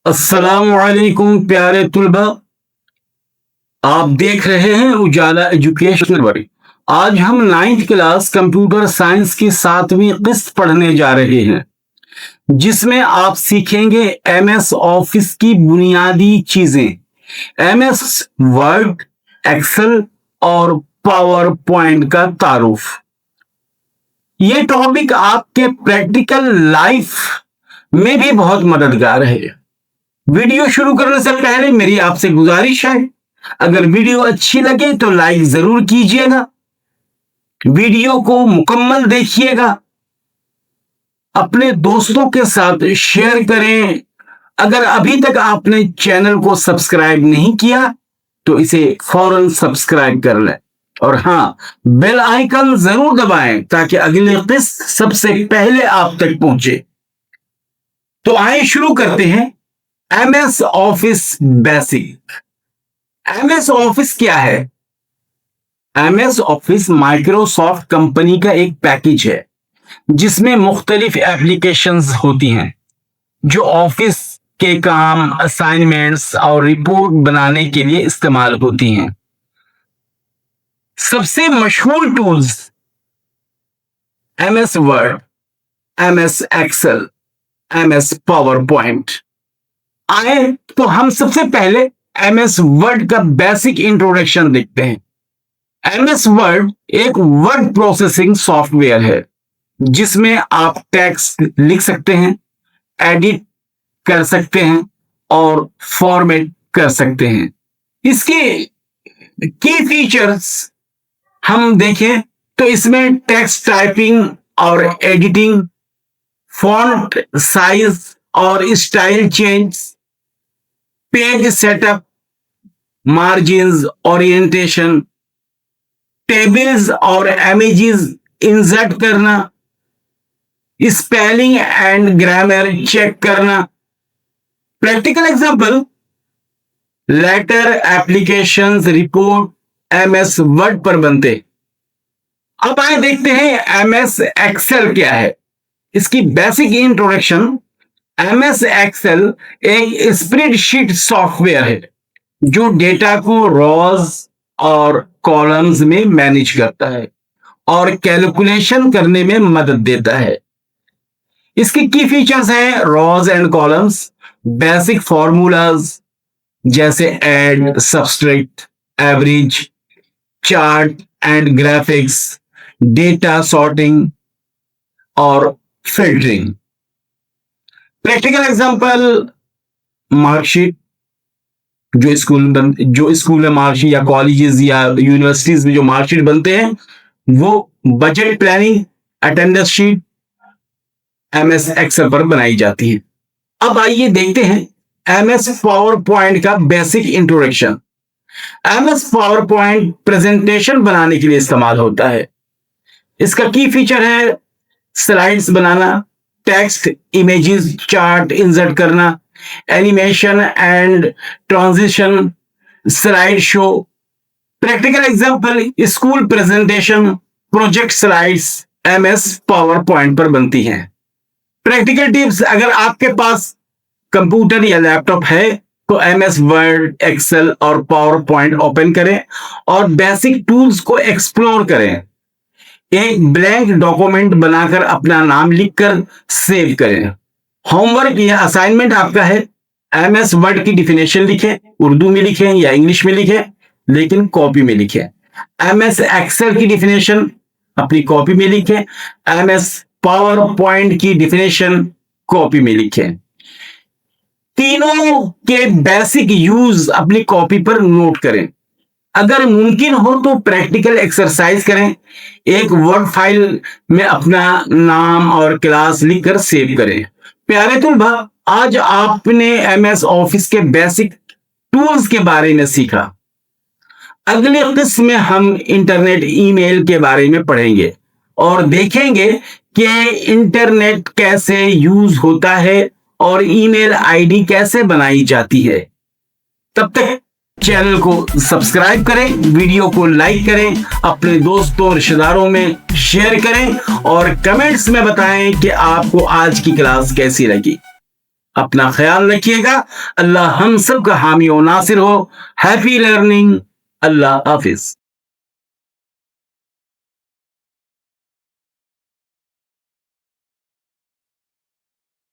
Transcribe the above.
अस्सलामुअलैकुम प्यारे तुलबा। आप देख रहे हैं उजाला एजुकेशनल वर्ल्ड। आज हम 9th क्लास कंप्यूटर साइंस की 7वीं किस्त पढ़ने जा रहे हैं, जिसमें आप सीखेंगे एमएस ऑफिस की बुनियादी चीजें, एमएस वर्ड, एक्सेल और पावर पॉइंट का तारुफ। ये टॉपिक आपके प्रैक्टिकल लाइफ में भी बहुत मददगार है। वीडियो शुरू करने से पहले मेरी आपसे गुजारिश है, अगर वीडियो अच्छी लगे तो लाइक जरूर कीजिएगा, वीडियो को मुकम्मल देखिएगा, अपने दोस्तों के साथ शेयर करें। अगर अभी तक आपने चैनल को सब्सक्राइब नहीं किया तो इसे फौरन सब्सक्राइब कर लें और हाँ, बेल आइकन जरूर दबाएं ताकि अगली किस्त सबसे पहले आप तक पहुंचे। तो आइए शुरू करते हैं। MS office basic. MS office क्या है? एमएस ऑफिस माइक्रोसॉफ्ट कंपनी का एक पैकेज है जिसमें मुख्तलिफ एप्लीकेशंस होती हैं जो ऑफिस के काम, असाइनमेंट्स और रिपोर्ट बनाने के लिए इस्तेमाल होती हैं। सबसे मशहूर tools MS Word, MS Excel, MS PowerPoint. आए तो हम सबसे पहले एमएस वर्ड का बेसिक इंट्रोडक्शन देखते हैं। एमएस वर्ड एक वर्ड प्रोसेसिंग सॉफ्टवेयर है जिसमें आप टेक्स्ट लिख सकते हैं, एडिट कर सकते हैं और फॉर्मेट कर सकते हैं। इसके की फीचर्स हम देखें तो इसमें टेक्स्ट टाइपिंग और एडिटिंग, फॉन्ट साइज और style change, page setup, margins, orientation, tables और इमेजेस इंसर्ट करना, स्पेलिंग एंड ग्रामर चेक करना। Practical example, letter, applications, report MS Word पर बनते। अब आए देखते हैं एमएस एक्सेल क्या है। इसकी बेसिक इंट्रोडक्शन। एमएस एक्सेल एक स्प्रेडशीट सॉफ्टवेयर है जो डेटा को रॉज और कॉलम्स में मैनेज करता है और कैलकुलेशन करने में मदद देता है। इसके की फीचर्स हैं rows and columns, basic formulas जैसे add, subtract, average, chart and graphics, data sorting और फिल्टरिंग। प्रैक्टिकल एग्जांपल, मार्कशीट, जो स्कूल में मार्कशीट या कॉलेजेस या यूनिवर्सिटीज में जो मार्कशीट बनते हैं वो budget planning, attendance sheet MS Excel पर बनाई जाती है। अब आइए देखते हैं एमएस पावर पॉइंट का basic introduction. MS PowerPoint presentation बनाने के लिए इस्तेमाल होता है। इसका की फीचर है स्लाइड्स बनाना, टेक्स्ट, इमेजेस, चार्ट इंसर्ट करना, animation and transition, slide show. Practical example, school presentation, project slides MS power point पर बनती हैं। प्रैक्टिकल टिप्स, अगर आपके पास कंप्यूटर या लैपटॉप है तो एमएस वर्ड, एक्सेल और पावर पॉइंट ओपन करें और बेसिक टूल्स को एक्सप्लोर करें। एक ब्लैंक डॉक्यूमेंट बनाकर अपना नाम लिखकर सेव करें। होमवर्क या असाइनमेंट आपका है, एमएस वर्ड की डिफिनेशन लिखें, उर्दू में लिखें या इंग्लिश में लिखें, लेकिन कॉपी में लिखें। एमएस एक्सेल की डिफिनेशन अपनी कॉपी में लिखें, एमएस पावर पॉइंट की डिफिनेशन कॉपी में लिखें। तीनों के बेसिक यूज अपनी कॉपी पर नोट करें। अगर मुमकिन हो तो प्रैक्टिकल एक्सरसाइज करें। एक वर्ड फाइल में अपना नाम और क्लास लिखकर सेव करें। प्यारे तुलबा, आज आपने एमएस ऑफिस के बेसिक टूल्स के बारे में सीखा। अगले किस्म में हम इंटरनेट ईमेल के बारे में पढ़ेंगे और देखेंगे कि इंटरनेट कैसे यूज होता है और ईमेल आईडी कैसे बनाई जाती है। तब तक चैनल को सब्सक्राइब करें, वीडियो को लाइक करें, अपने दोस्तों रिश्तेदारों में शेयर करें और कमेंट्स में बताएं कि आपको आज की क्लास कैसी लगी। अपना ख्याल रखिएगा। अल्लाह हम सब का हामी और नासिर हो। Happy learning. अल्लाह हाफिज।